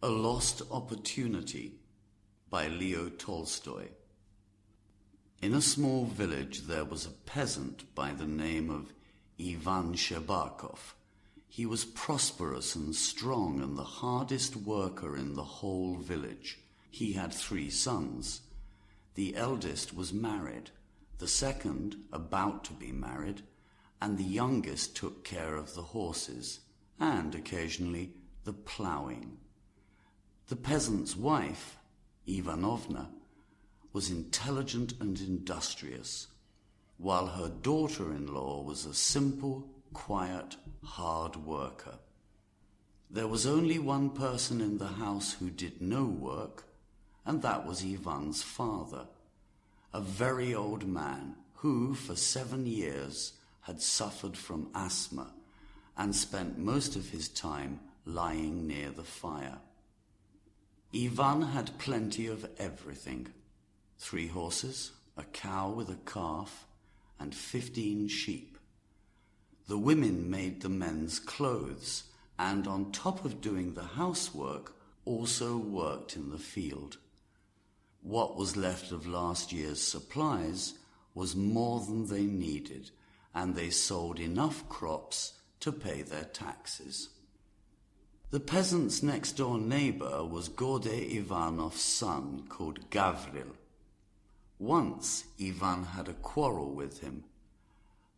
A Lost Opportunity by Leo Tolstoy. In a small village there was a peasant by the name of Yvonne. He was prosperous and strong and the hardest worker in the whole village. He had 3 sons. The eldest was married, the second about to be married, and the youngest took care of the horses and occasionally the ploughing. The peasant's wife, Ivanovna, was intelligent and industrious, while her daughter-in-law was a simple, quiet, hard worker. There was only one person in the house who did no work, and that was Yvonne's father, a very old man who, for 7 years, had suffered from asthma and spent most of his time lying near the fire. Yvonne had plenty of everything: 3 horses, a cow with a calf, and 15 sheep. The women made the men's clothes, and on top of doing the housework, also worked in the field. What was left of last year's supplies was more than they needed, and they sold enough crops to pay their taxes. The peasant's next-door neighbour was Gordey Ivanov's son, called Gavril. Once Ivan had a quarrel with him,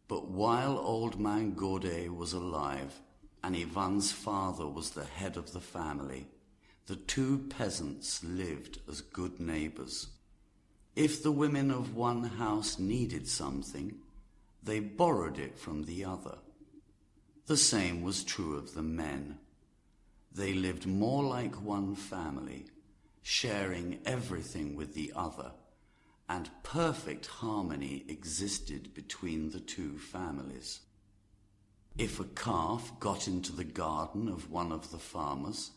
but while old man Gordey was alive and Ivan's father was the head of the family, the 2 peasants lived as good neighbours. If the women of one house needed something, they borrowed it from the other. The same was true of the men. They lived more like one family, sharing everything with the other, and perfect harmony existed between the 2 families. If a calf got into the garden of one of the farmers,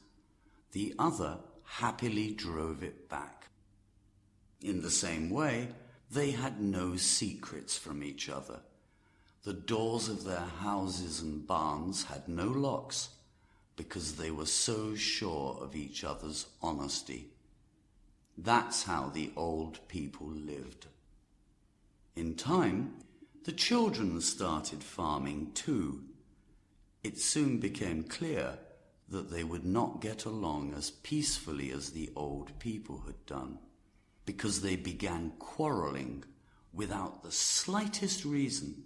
the other happily drove it back. In the same way, they had no secrets from each other. The doors of their houses and barns had no locks, because they were so sure of each other's honesty. That's how the old people lived. In time, the children started farming too. It soon became clear that they would not get along as peacefully as the old people had done, because they began quarrelling without the slightest reason.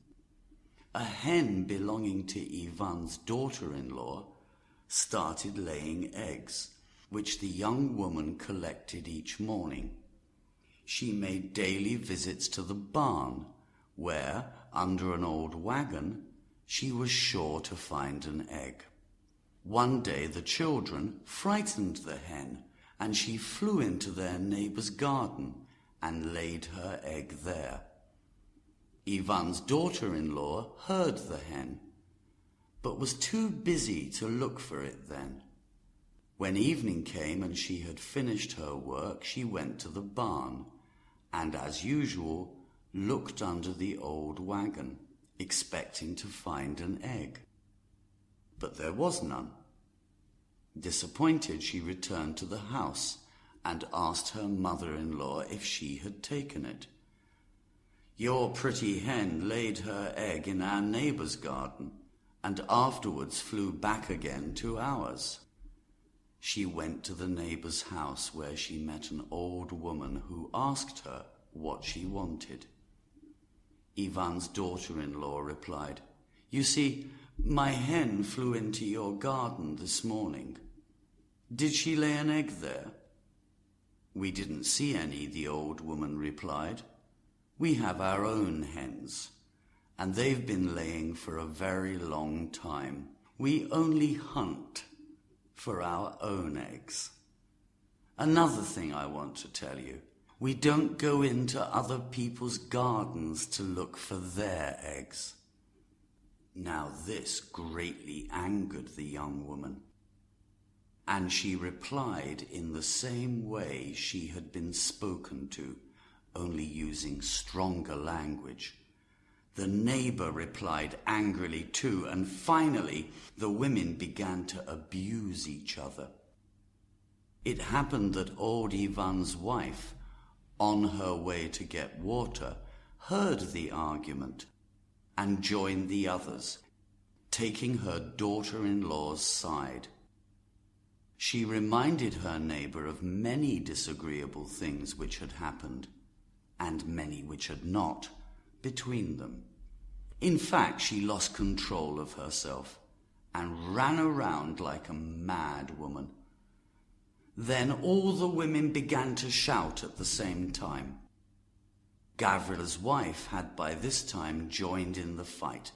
A hen belonging to Ivan's daughter-in-law started laying eggs, which the young woman collected each morning. She made daily visits to the barn, where, under an old wagon, she was sure to find an egg. One day the children frightened the hen, and she flew into their neighbour's garden and laid her egg there. Ivan's daughter-in-law heard the hen, but was too busy to look for it then. When evening came and she had finished her work, she went to the barn, and as usual looked under the old wagon, expecting to find an egg. But there was none. Disappointed, she returned to the house and asked her mother-in-law if she had taken it. "Your pretty hen laid her egg in our neighbour's garden, and afterwards flew back again to ours." She went to the neighbour's house, where she met an old woman who asked her what she wanted. Ivan's daughter-in-law replied, "You see, my hen flew into your garden this morning. Did she lay an egg there?" "We didn't see any," the old woman replied. "We have our own hens, and they've been laying for a very long time. We only hunt for our own eggs. Another thing I want to tell you, we don't go into other people's gardens to look for their eggs." Now this greatly angered the young woman, and she replied in the same way she had been spoken to, only using stronger language. The neighbour replied angrily too, and finally the women began to abuse each other. It happened that old Yvonne's wife, on her way to get water, heard the argument and joined the others, taking her daughter-in-law's side. She reminded her neighbour of many disagreeable things which had happened, and many which had not, between them. In fact, she lost control of herself and ran around like a mad woman. Then all the women began to shout at the same time. Gavril's wife had by this time joined in the fight,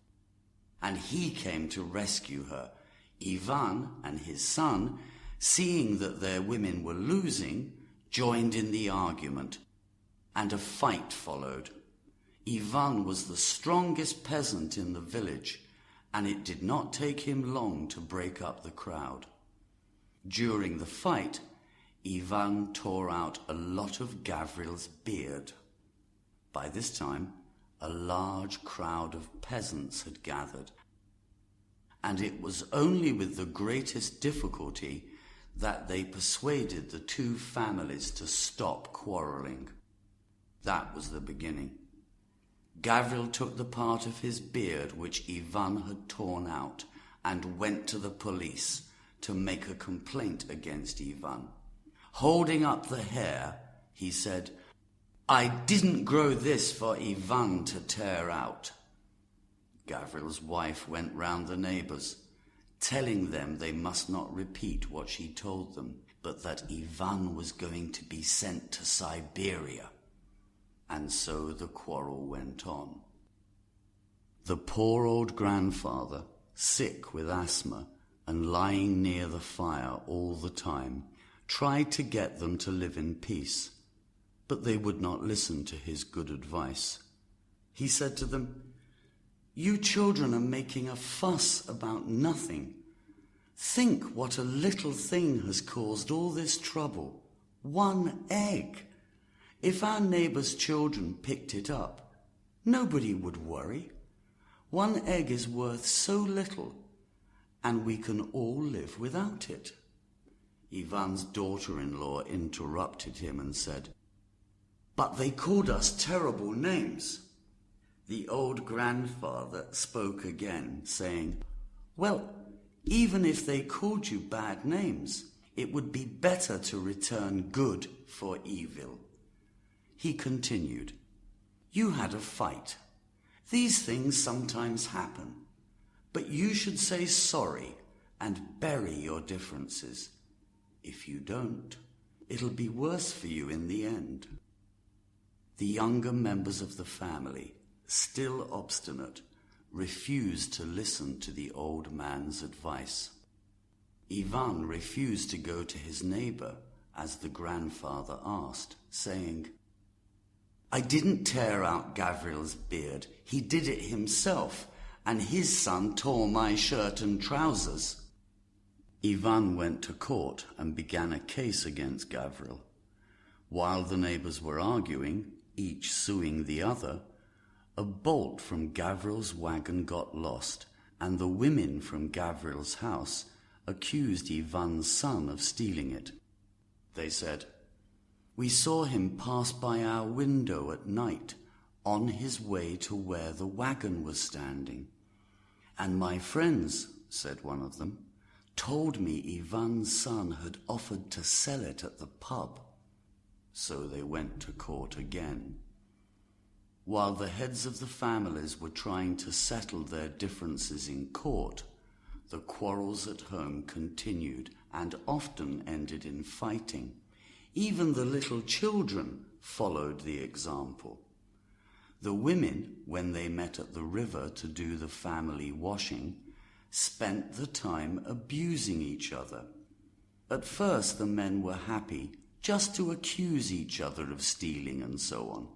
and he came to rescue her. Yvonne and his son, seeing that their women were losing, joined in the argument, and a fight followed. Yvonne was the strongest peasant in the village, and it did not take him long to break up the crowd. During the fight, Yvonne tore out a lot of Gavril's beard. By this time, a large crowd of peasants had gathered, and it was only with the greatest difficulty that they persuaded the two families to stop quarrelling. That was the beginning. Gavril took the part of his beard which Yvonne had torn out and went to the police to make a complaint against Yvonne. Holding up the hair, he said, "I didn't grow this for Yvonne to tear out." Gavril's wife went round the neighbours, telling them they must not repeat what she told them, but that Yvonne was going to be sent to Siberia. And so the quarrel went on. The poor old grandfather, sick with asthma and lying near the fire all the time, tried to get them to live in peace, but they would not listen to his good advice. He said to them, "You children are making a fuss about nothing. Think what a little thing has caused all this trouble. One egg. If our neighbour's children picked it up, nobody would worry. One egg is worth so little, and we can all live without it." Yvonne's daughter-in-law interrupted him and said, "But they called us terrible names." The old grandfather spoke again, saying, "Well, even if they called you bad names, it would be better to return good for evil." He continued, "You had a fight. These things sometimes happen, but you should say sorry and bury your differences. If you don't, it'll be worse for you in the end." The younger members of the family, still obstinate, refused to listen to the old man's advice. Yvonne refused to go to his neighbour, as the grandfather asked, saying, "I didn't tear out Gavril's beard. He did it himself, and his son tore my shirt and trousers." Yvonne went to court and began a case against Gavril. While the neighbours were arguing, each suing the other, a bolt from Gavril's wagon got lost, and the women from Gavril's house accused Yvonne's son of stealing it. They said, "We saw him pass by our window at night on his way to where the wagon was standing. And my friends," said one of them, "told me Yvonne's son had offered to sell it at the pub." So they went to court again. While the heads of the families were trying to settle their differences in court, the quarrels at home continued and often ended in fighting. Even the little children followed the example. The women, when they met at the river to do the family washing, spent the time abusing each other. At first the men were happy just to accuse each other of stealing and so on,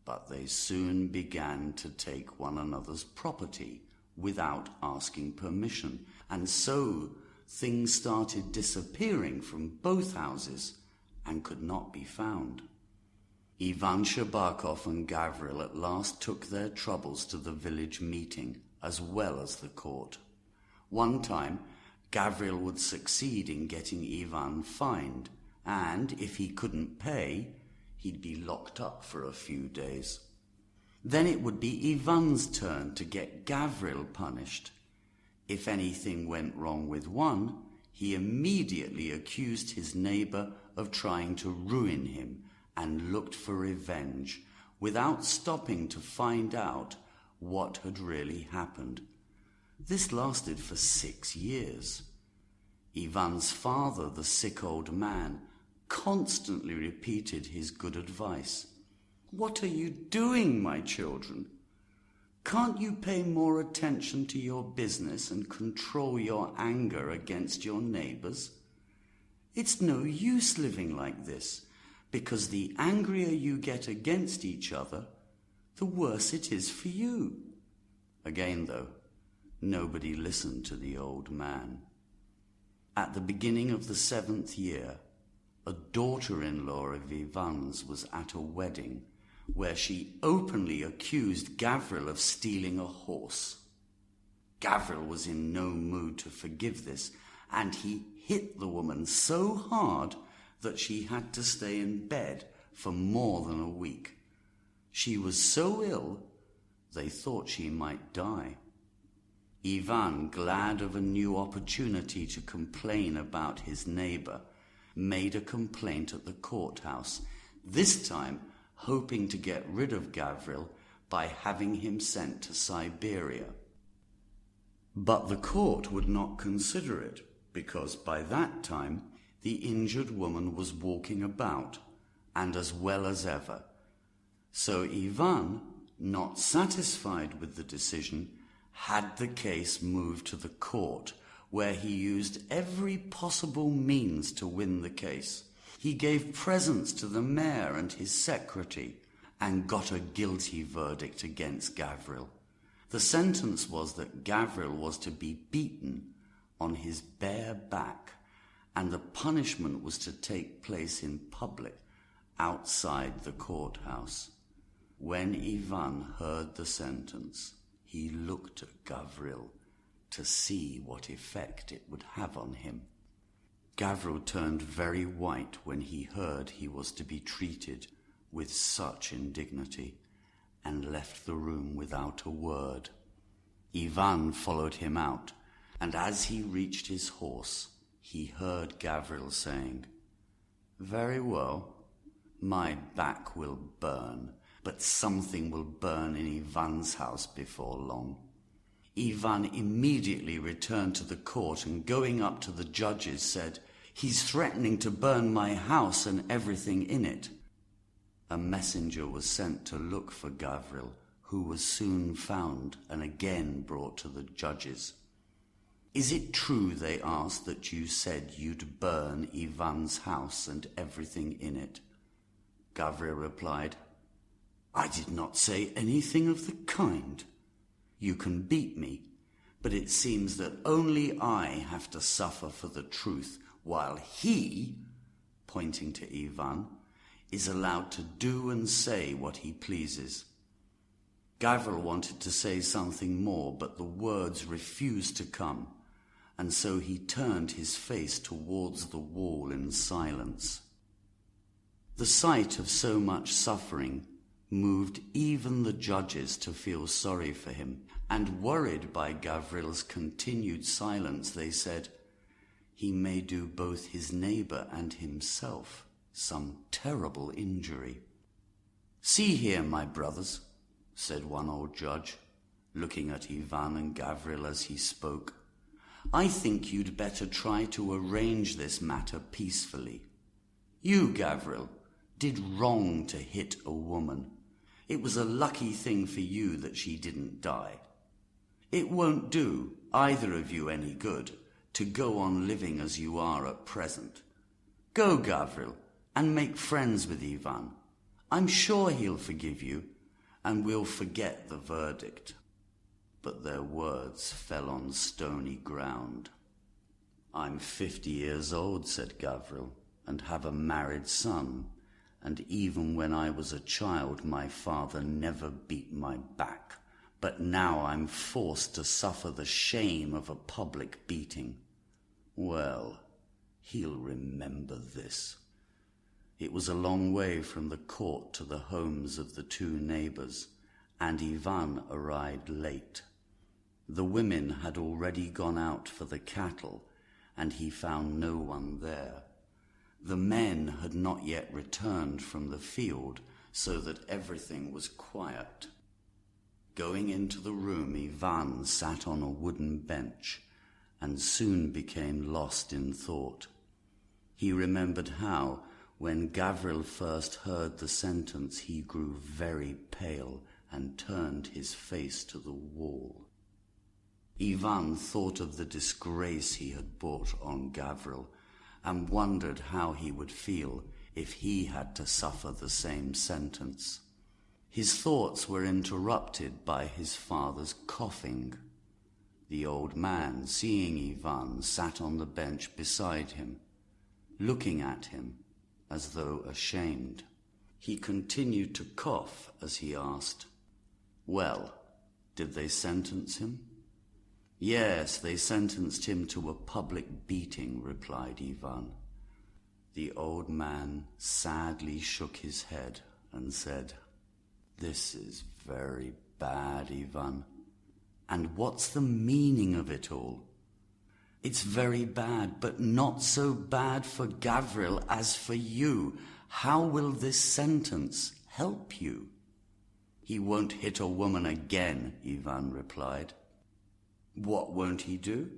but they soon began to take one another's property without asking permission, and so things started disappearing from both houses and could not be found. Yvonne Shcherbakov and Gavril at last took their troubles to the village meeting as well as the court. One time, Gavril would succeed in getting Yvonne fined, and if he couldn't pay, he'd be locked up for a few days. Then it would be Yvonne's turn to get Gavril punished. If anything went wrong with one, he immediately accused his neighbour of trying to ruin him and looked for revenge, without stopping to find out what had really happened. This lasted for 6 years. Yvonne's father, the sick old man, constantly repeated his good advice. "What are you doing, my children? Can't you pay more attention to your business and control your anger against your neighbours? It's no use living like this, because the angrier you get against each other, the worse it is for you." Again, though, nobody listened to the old man. At the beginning of the 7th year, a daughter-in-law of Yvonne's was at a wedding where she openly accused Gavril of stealing a horse. Gavril was in no mood to forgive this, and he hit the woman so hard that she had to stay in bed for more than a week. She was so ill, they thought she might die. Yvonne, glad of a new opportunity to complain about his neighbour, made a complaint at the courthouse, this time hoping to get rid of Gavril by having him sent to Siberia. But the court would not consider it, because by that time the injured woman was walking about, and as well as ever. So Yvonne, not satisfied with the decision, had the case moved to the court, where he used every possible means to win the case. He gave presents to the mayor and his secretary, and got a guilty verdict against Gavril. The sentence was that Gavril was to be beaten on his bare back, and the punishment was to take place in public, outside the courthouse. When Yvonne heard the sentence, he looked at Gavril to see what effect it would have on him. Gavril turned very white when he heard he was to be treated with such indignity, and left the room without a word. Yvonne followed him out, and as he reached his horse, he heard Gavril saying, "Very well, my back will burn, but something will burn in Yvonne's house before long." Yvonne immediately returned to the court, and going up to the judges said, "He's threatening to burn my house and everything in it." A messenger was sent to look for Gavril, who was soon found and again brought to the judges. "Is it true," they asked, "that you said you'd burn Yvonne's house and everything in it?" Gavril replied, "I did not say anything of the kind. You can beat me, but it seems that only I have to suffer for the truth, while he," pointing to Yvonne, "is allowed to do and say what he pleases." Gavril wanted to say something more, but the words refused to come, and so he turned his face towards the wall in silence. The sight of so much suffering moved even the judges to feel sorry for him, and worried by Gavril's continued silence, they said, "He may do both his neighbour and himself some terrible injury." "See here, my brothers," said one old judge, looking at Yvonne and Gavril as he spoke, "I think you'd better try to arrange this matter peacefully. You, Gavril, did wrong to hit a woman. It was a lucky thing for you that she didn't die. It won't do either of you any good to go on living as you are at present. Go, Gavril, and make friends with Yvonne. I'm sure he'll forgive you, and we'll forget the verdict." But their words fell on stony ground. "I'm 50 years old," said Gavril, "and have a married son, and even when I was a child my father never beat my back, but now I'm forced to suffer the shame of a public beating. Well, he'll remember this. It was a long way from the court to the homes of the two neighbours, and Yvonne arrived late. The women had already gone out for the cattle, and he found no one there. The men had not yet returned from the field, so that everything was quiet. Going into the room, Yvonne sat on a wooden bench, and soon became lost in thought. He remembered how, when Gavril first heard the sentence, he grew very pale and turned his face to the wall. Yvonne thought of the disgrace he had brought on Gavril, and wondered how he would feel if he had to suffer the same sentence. His thoughts were interrupted by his father's coughing. The old man, seeing Yvonne, sat on the bench beside him, looking at him as though ashamed. He continued to cough as he asked, "Well, did they sentence him?" "Yes, they sentenced him to a public beating," replied Yvonne. The old man sadly shook his head and said, "This is very bad, Yvonne. And what's the meaning of it all?" "It's very bad, but not so bad for Gavril as for you. How will this sentence help you?" "He won't hit a woman again," Yvonne replied. "What won't he do?"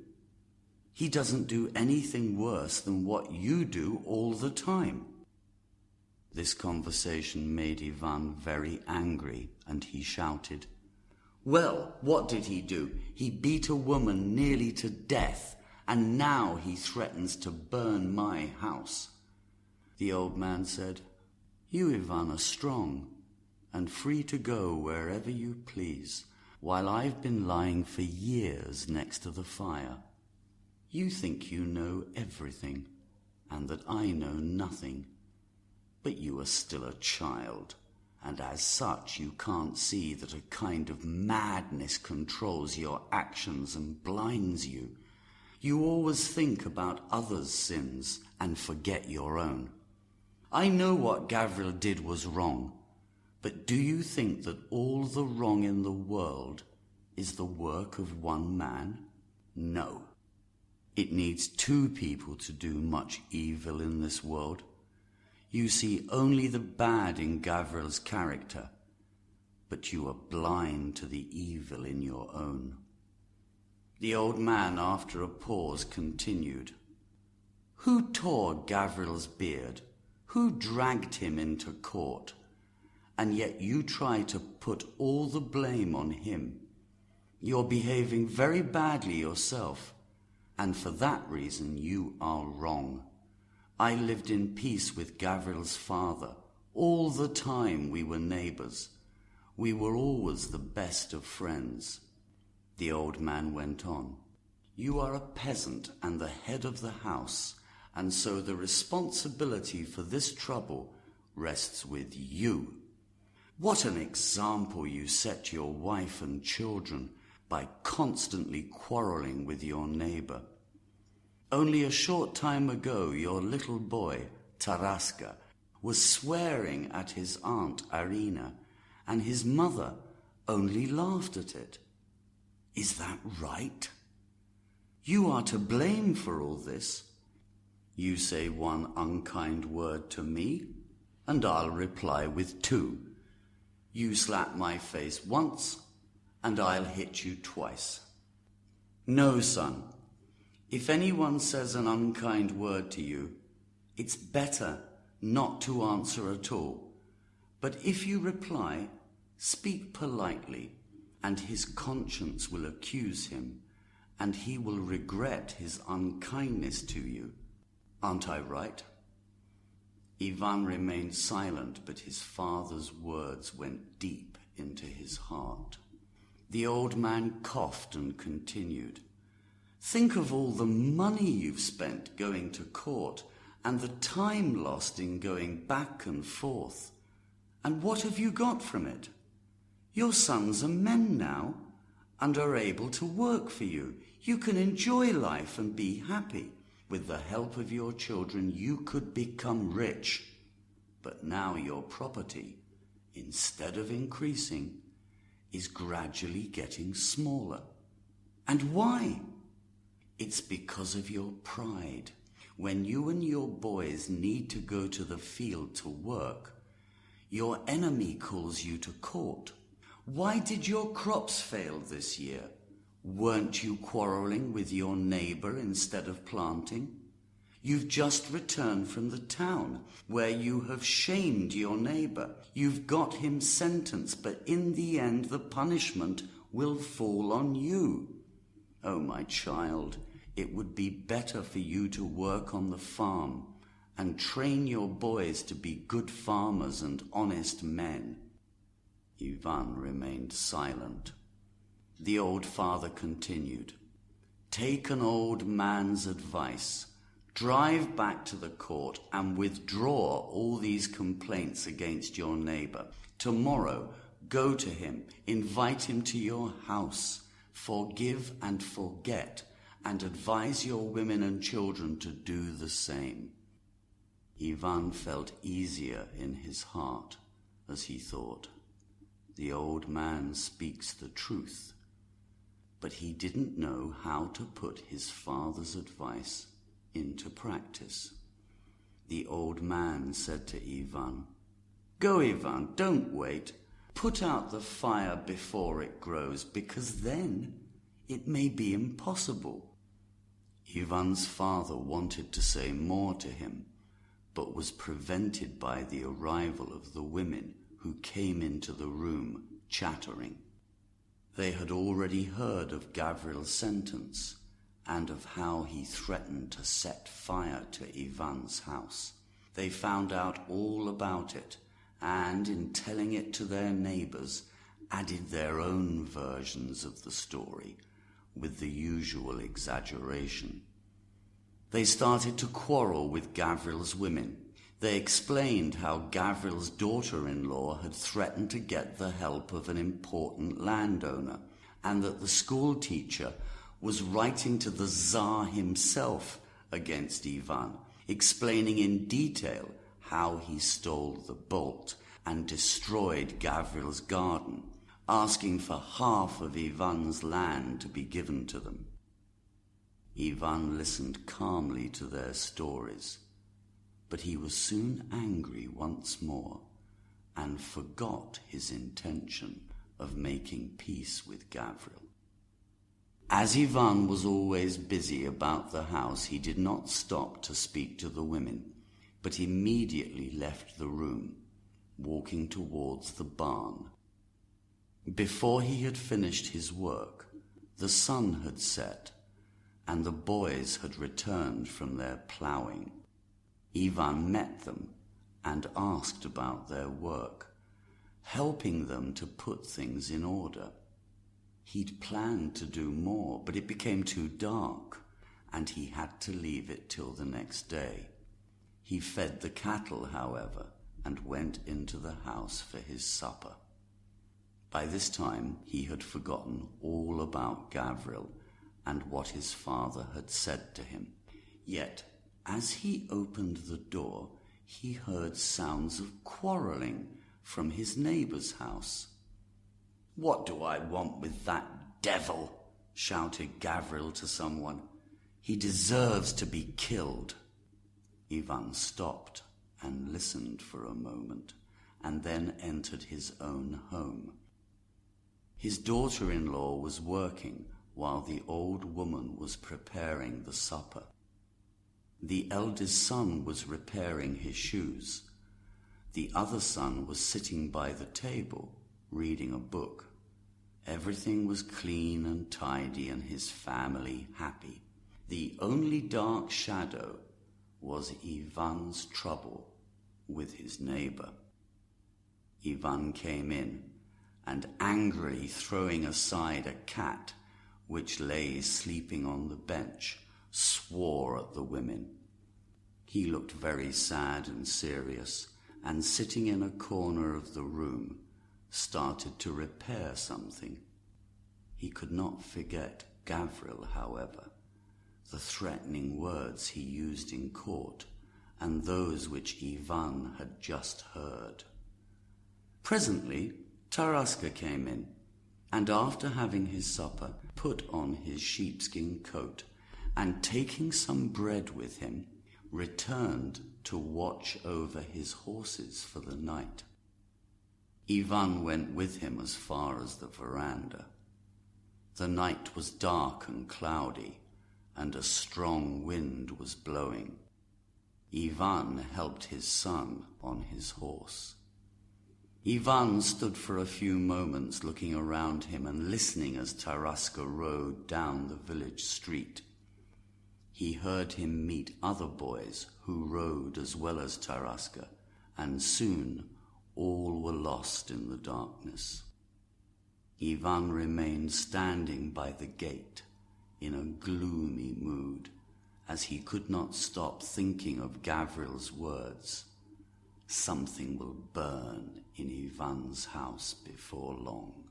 "He doesn't do anything worse than what you do all the time." This conversation made Yvonne very angry, and he shouted, "Well, what did he do? He beat a woman nearly to death, and now he threatens to burn my house." The old man said, "You, Yvonne, are strong and free to go wherever you please, while I've been lying for years next to the fire. You think you know everything, and that I know nothing. But you are still a child, and as such you can't see that a kind of madness controls your actions and blinds you. You always think about others' sins and forget your own. I know what Gavril did was wrong, but do you think that all the wrong in the world is the work of one man? No. It needs two people to do much evil in this world. You see only the bad in Gavril's character, but you are blind to the evil in your own." The old man, after a pause, continued, "Who tore Gavril's beard? Who dragged him into court? And yet you try to put all the blame on him. You're behaving very badly yourself, and for that reason you are wrong. I lived in peace with Gavril's father. All the time we were neighbours. We were always the best of friends." The old man went on, "You are a peasant and the head of the house, and so the responsibility for this trouble rests with you. What an example you set your wife and children by constantly quarrelling with your neighbour. Only a short time ago your little boy, Taraska, was swearing at his aunt Arina, and his mother only laughed at it. Is that right? You are to blame for all this. You say one unkind word to me, and I'll reply with two. You slap my face once, and I'll hit you twice. No, son. If anyone says an unkind word to you, it's better not to answer at all. But if you reply, speak politely, and his conscience will accuse him, and he will regret his unkindness to you. Aren't I right?" Yvonne remained silent, but his father's words went deep into his heart. The old man coughed and continued, "Think of all the money you've spent going to court and the time lost in going back and forth. And what have you got from it? Your sons are men now and are able to work for you. You can enjoy life and be happy. With the help of your children, you could become rich. But now your property, instead of increasing, is gradually getting smaller. And why? It's because of your pride. When you and your boys need to go to the field to work, your enemy calls you to court. Why did your crops fail this year? Weren't you quarreling with your neighbour instead of planting? You've just returned from the town where you have shamed your neighbour. You've got him sentenced, but in the end the punishment will fall on you. Oh, my child, it would be better for you to work on the farm and train your boys to be good farmers and honest men. Yvonne remained silent. The old father continued, "Take an old man's advice. Drive back to the court and withdraw all these complaints against your neighbour. Tomorrow, go to him, invite him to your house, forgive and forget, and advise your women and children to do the same." Yvonne felt easier in his heart as he thought, "The old man speaks the truth." But he didn't know how to put his father's advice into practice. The old man said to Yvonne, "Go, Yvonne, don't wait. Put out the fire before it grows, because then it may be impossible." Yvonne's father wanted to say more to him, but was prevented by the arrival of the women who came into the room chattering. They had already heard of Gavril's sentence and of how he threatened to set fire to Yvonne's house. They found out all about it, and in telling it to their neighbours, added their own versions of the story, with the usual exaggeration. They started to quarrel with Gavril's women. They explained how Gavril's daughter-in-law had threatened to get the help of an important landowner, and that the school teacher was writing to the Tsar himself against Yvonne, explaining in detail how he stole the bolt and destroyed Gavril's garden, asking for half of Yvonne's land to be given to them. Yvonne listened calmly to their stories, but he was soon angry once more and forgot his intention of making peace with Gavril. As Yvonne was always busy about the house, he did not stop to speak to the women, but immediately left the room, walking towards the barn. Before he had finished his work, the sun had set, and the boys had returned from their ploughing. Yvonne met them and asked about their work, helping them to put things in order. He'd planned to do more, but it became too dark, and he had to leave it till the next day. He fed the cattle, however, and went into the house for his supper. By this time he had forgotten all about Gavril and what his father had said to him. Yet, as he opened the door, he heard sounds of quarrelling from his neighbour's house. "What do I want with that devil?" shouted Gavril to someone. "He deserves to be killed." Yvonne stopped and listened for a moment, and then entered his own home. His daughter-in-law was working while the old woman was preparing the supper. The eldest son was repairing his shoes. The other son was sitting by the table, reading a book. Everything was clean and tidy and his family happy. The only dark shadow was Yvonne's trouble with his neighbour. Yvonne came in, and angrily throwing aside a cat which lay sleeping on the bench, swore at the women. He looked very sad and serious, and sitting in a corner of the room, started to repair something. He could not forget Gavril, however, the threatening words he used in court, and those which Yvonne had just heard. Presently Taraska came in, and after having his supper, put on his sheepskin coat, and taking some bread with him, returned to watch over his horses for the night. Yvonne went with him as far as the veranda. The night was dark and cloudy, and a strong wind was blowing. Yvonne helped his son on his horse. Yvonne stood for a few moments looking around him and listening as Taraska rode down the village street. He heard him meet other boys who rode as well as Taraska, and soon all were lost in the darkness. Yvonne remained standing by the gate in a gloomy mood, as he could not stop thinking of Gavril's words. Something will burn in Yvonne's house before long.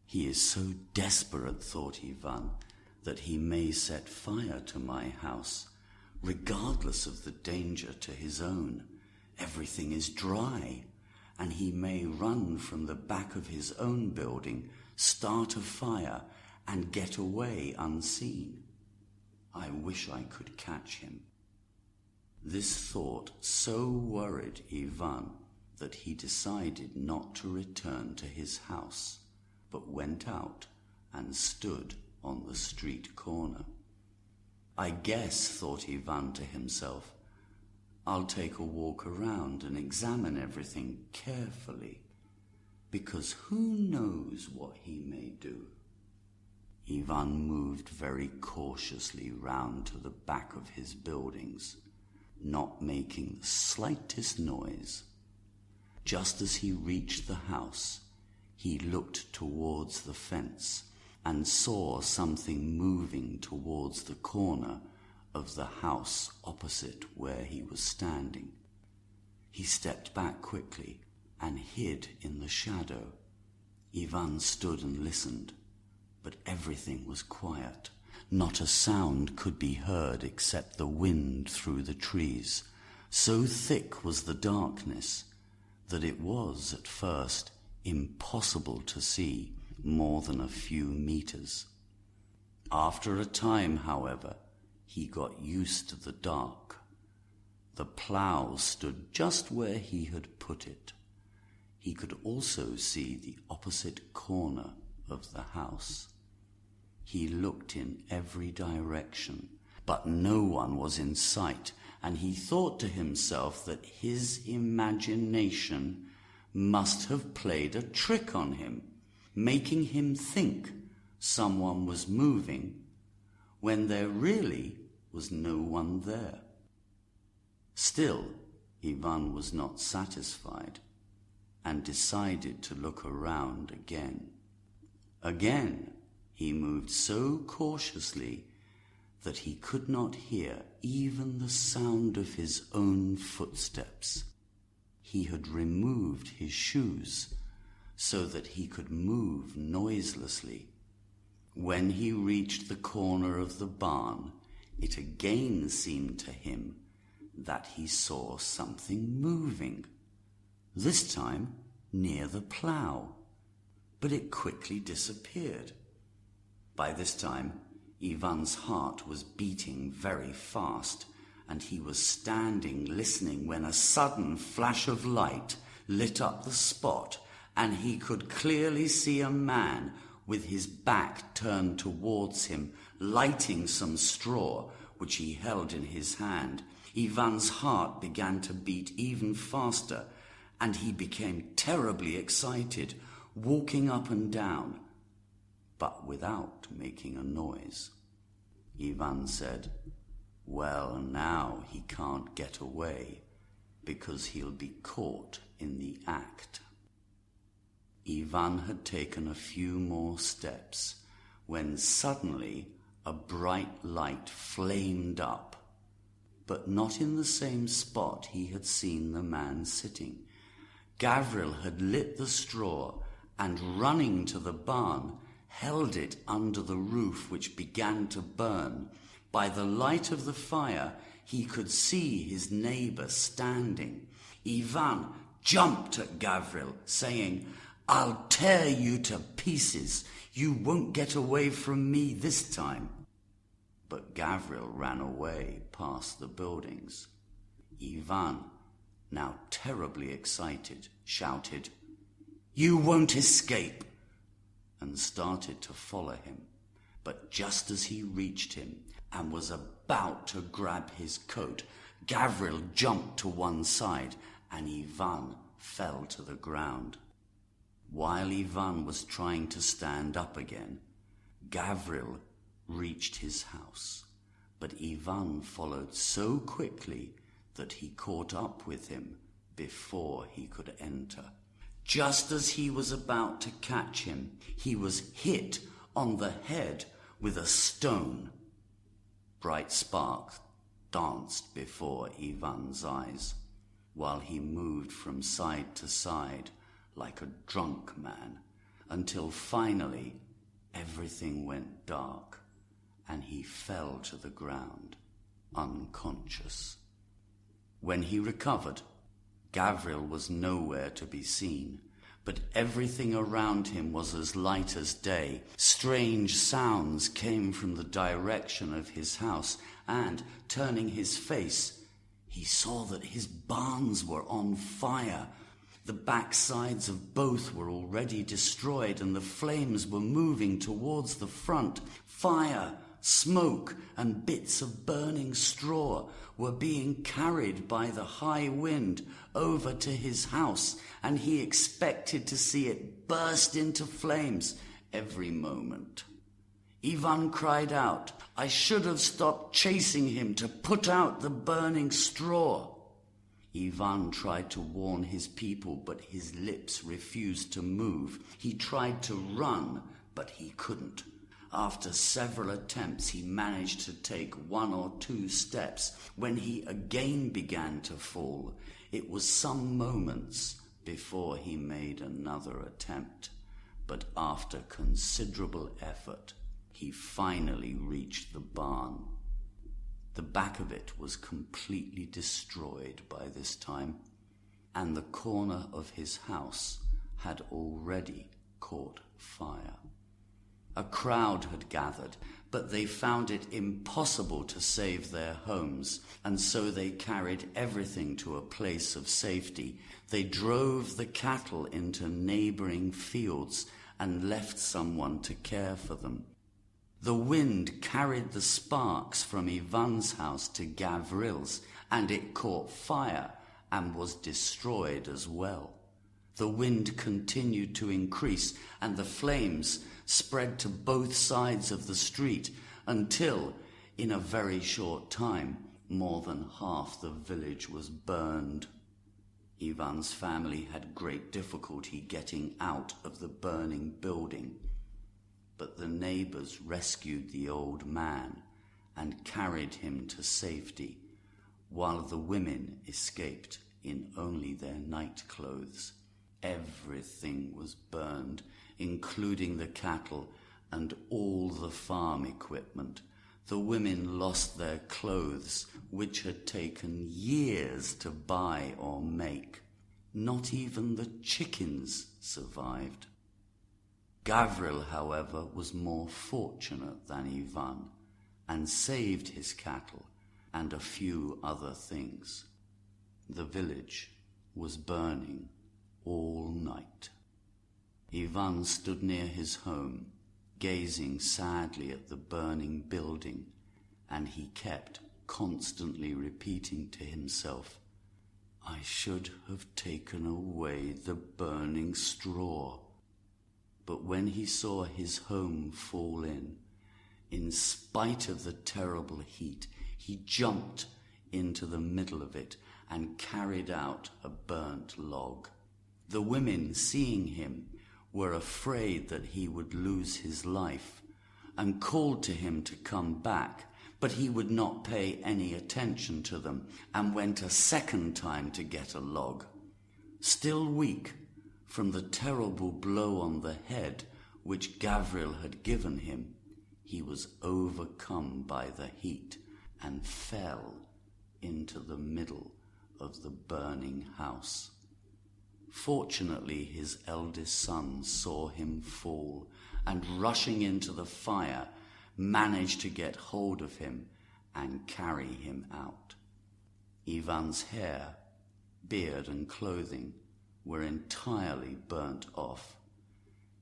He is so desperate, thought Yvonne, that he may set fire to my house, regardless of the danger to his own. Everything is dry, and he may run from the back of his own building, start a fire, and get away unseen. I wish I could catch him. This thought so worried Yvonne that he decided not to return to his house, but went out and stood on the street corner. I guess, thought Yvonne to himself, I'll take a walk around and examine everything carefully, because who knows what he may do. Yvonne moved very cautiously round to the back of his buildings, not making the slightest noise. Just as he reached the house, he looked towards the fence and saw something moving towards the corner of the house opposite where he was standing. He stepped back quickly and hid in the shadow. Yvonne stood and listened, but everything was quiet. Not a sound could be heard except the wind through the trees. So thick was the darkness that it was at first impossible to see more than a few meters. After a time, however, he got used to the dark. The plough stood just where he had put it. He could also see the opposite corner of the house. He looked in every direction, but no one was in sight, and he thought to himself that his imagination must have played a trick on him, making him think someone was moving when there really was no one there. Still, Yvonne was not satisfied and decided to look around again. Again, he moved so cautiously that he could not hear even the sound of his own footsteps. He had removed his shoes so that he could move noiselessly. When he reached the corner of the barn, it again seemed to him that he saw something moving, this time near the plough, but it quickly disappeared. By this time, Yvonne's heart was beating very fast, and he was standing listening when a sudden flash of light lit up the spot, and he could clearly see a man with his back turned towards him, lighting some straw which he held in his hand. Yvonne's heart began to beat even faster, and he became terribly excited, walking up and down, but without making a noise. Yvonne said, "Well, now he can't get away, because he'll be caught in the act." Yvonne had taken a few more steps when suddenly a bright light flamed up, but not in the same spot he had seen the man sitting. Gavril had lit the straw and, running to the barn, held it under the roof, which began to burn. By the light of the fire, he could see his neighbour standing. Yvonne jumped at Gavril, saying, "I'll tear you to pieces. You won't get away from me this time." But Gavril ran away past the buildings. Yvonne, now terribly excited, shouted, "You won't escape!" and started to follow him. But just as he reached him and was about to grab his coat, Gavril jumped to one side and Yvonne fell to the ground. While Yvonne was trying to stand up again, Gavril reached his house, but Yvonne followed so quickly that he caught up with him before he could enter. Just as he was about to catch him, he was hit on the head with a stone. Bright sparks danced before Yvonne's eyes, while he moved from side to side like a drunk man, until finally everything went dark and he fell to the ground, unconscious. When he recovered, Gavril was nowhere to be seen, but everything around him was as light as day. Strange sounds came from the direction of his house, and, turning his face, he saw that his barns were on fire. The backsides of both were already destroyed, and the flames were moving towards the front. Fire, smoke, and bits of burning straw were being carried by the high wind over to his house, and he expected to see it burst into flames every moment. Yvonne cried out, "I should have stopped chasing him to put out the burning straw." Yvonne tried to warn his people, but his lips refused to move. He tried to run, but he couldn't. After several attempts, he managed to take 1 or 2 steps. When he again began to fall, it was some moments before he made another attempt. But after considerable effort, he finally reached the barn. The back of it was completely destroyed by this time, and the corner of his house had already caught fire. A crowd had gathered, but they found it impossible to save their homes, and so they carried everything to a place of safety. They drove the cattle into neighboring fields and left someone to care for them. The wind carried the sparks from Yvonne's house to Gavril's, and it caught fire and was destroyed as well. The wind continued to increase, and the flames spread to both sides of the street until, in a very short time, more than half the village was burned. Yvonne's family had great difficulty getting out of the burning building, but the neighbours rescued the old man and carried him to safety, while the women escaped in only their night clothes. Everything was burned, including the cattle and all the farm equipment. The women lost their clothes, which had taken years to buy or make. Not even the chickens survived. Gavril, however, was more fortunate than Yvonne and saved his cattle and a few other things. The village was burning all night. Yvonne stood near his home, gazing sadly at the burning building, and he kept constantly repeating to himself, "I should have taken away the burning straw." But when he saw his home fall in spite of the terrible heat, he jumped into the middle of it and carried out a burnt log. The women, seeing him, were afraid that he would lose his life and called to him to come back, but he would not pay any attention to them and went a second time to get a log. Still weak from the terrible blow on the head which Gavril had given him, he was overcome by the heat and fell into the middle of the burning house. Fortunately, his eldest son saw him fall and, rushing into the fire, managed to get hold of him and carry him out. Yvonne's hair, beard and clothing were entirely burnt off.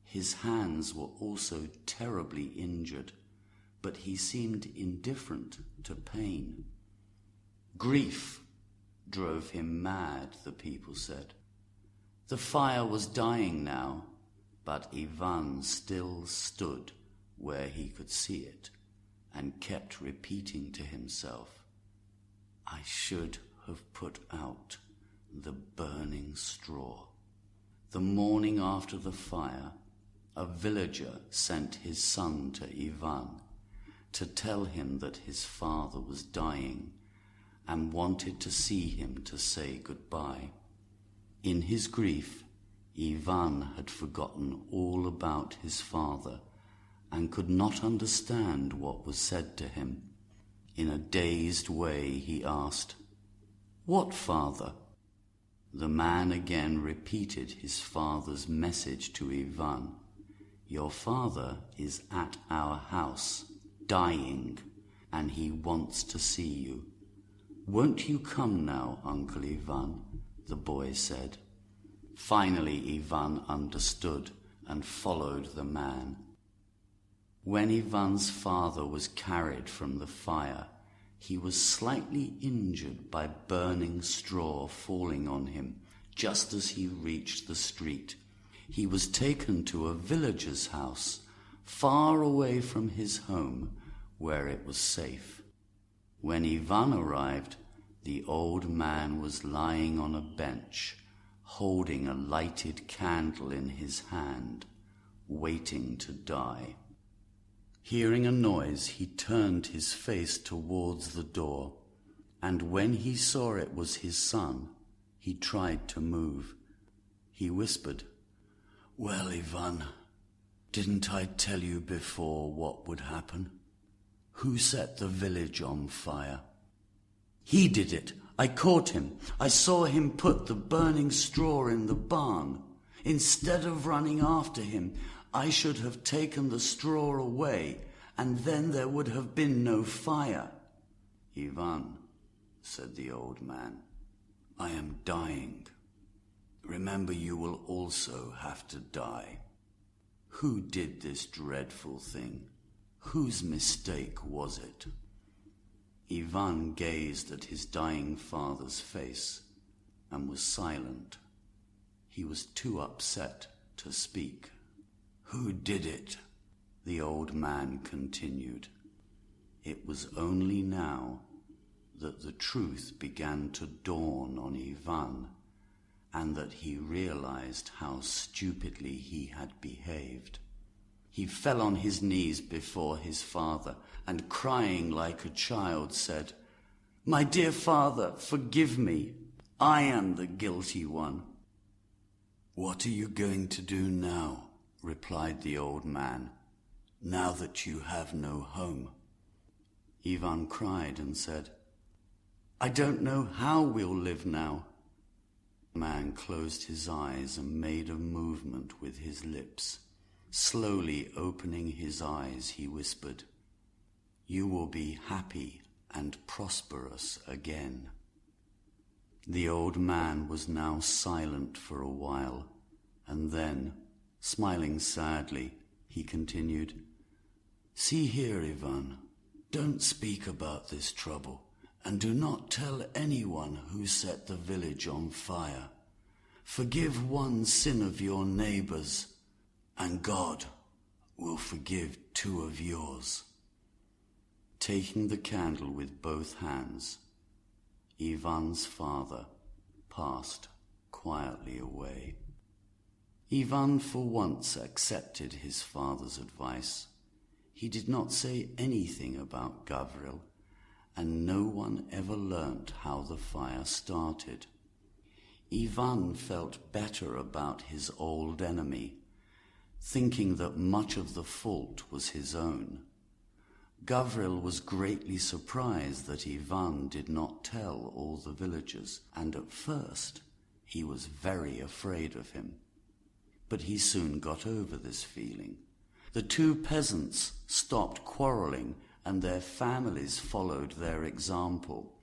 His hands were also terribly injured, but he seemed indifferent to pain. Grief drove him mad, the people said. The fire was dying now, but Yvonne still stood where he could see it and kept repeating to himself, "I should have put out the burning straw." The morning after the fire, a villager sent his son to Yvonne to tell him that his father was dying and wanted to see him to say goodbye. In his grief, Yvonne had forgotten all about his father and could not understand what was said to him. In a dazed way, he asked, "What father?" The man again repeated his father's message to Yvonne. "Your father is at our house, dying, and he wants to see you. Won't you come now, Uncle Yvonne?" the boy said. Finally, Yvonne understood and followed the man. When Yvonne's father was carried from the fire, he was slightly injured by burning straw falling on him just as he reached the street. He was taken to a villager's house, far away from his home, where it was safe. When Yvonne arrived, the old man was lying on a bench, holding a lighted candle in his hand, waiting to die. Hearing a noise, he turned his face towards the door, and when he saw it was his son, he tried to move. He whispered, "Well, Yvonne, didn't I tell you before what would happen? Who set the village on fire?" "He did it. I caught him. I saw him put the burning straw in the barn. Instead of running after him, I should have taken the straw away, and then there would have been no fire." "Yvonne," said the old man, "I am dying. Remember, you will also have to die. Who did this dreadful thing? Whose mistake was it?" Yvonne gazed at his dying father's face and was silent. He was too upset to speak. "Who did it?" the old man continued. It was only now that the truth began to dawn on Yvonne, and that he realized how stupidly he had behaved. He fell on his knees before his father and, crying like a child, said, "My dear father, forgive me. I am the guilty one." "What are you going to do now?" replied the old man, "now that you have no home?" Yvonne cried and said, "I don't know how we'll live now." The man closed his eyes and made a movement with his lips. Slowly opening his eyes, he whispered, "You will be happy and prosperous again." The old man was now silent for a while, and then, smiling sadly, he continued, "See here, Yvonne, don't speak about this trouble, and do not tell anyone who set the village on fire. Forgive one sin of your neighbours, and God will forgive 2 of yours." Taking the candle with both hands, Yvonne's father passed quietly away. Yvonne for once accepted his father's advice. He did not say anything about Gavril, and no one ever learnt how the fire started. Yvonne felt better about his old enemy, thinking that much of the fault was his own. Gavril was greatly surprised that Yvonne did not tell all the villagers, and at first he was very afraid of him. But he soon got over this feeling. The two peasants stopped quarrelling, and their families followed their example.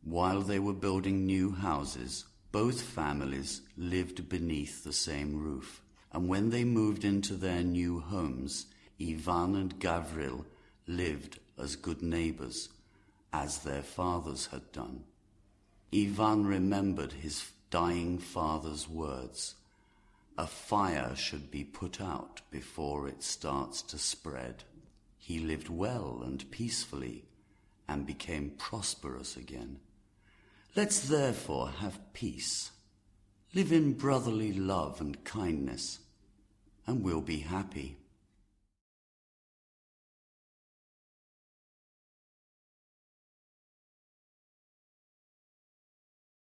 While they were building new houses, both families lived beneath the same roof, and when they moved into their new homes, Yvonne and Gavril lived as good neighbours, as their fathers had done. Yvonne remembered his dying father's words, "A fire should be put out before it starts to spread." He lived well and peacefully and became prosperous again. Let's therefore have peace, live in brotherly love and kindness, and we'll be happy.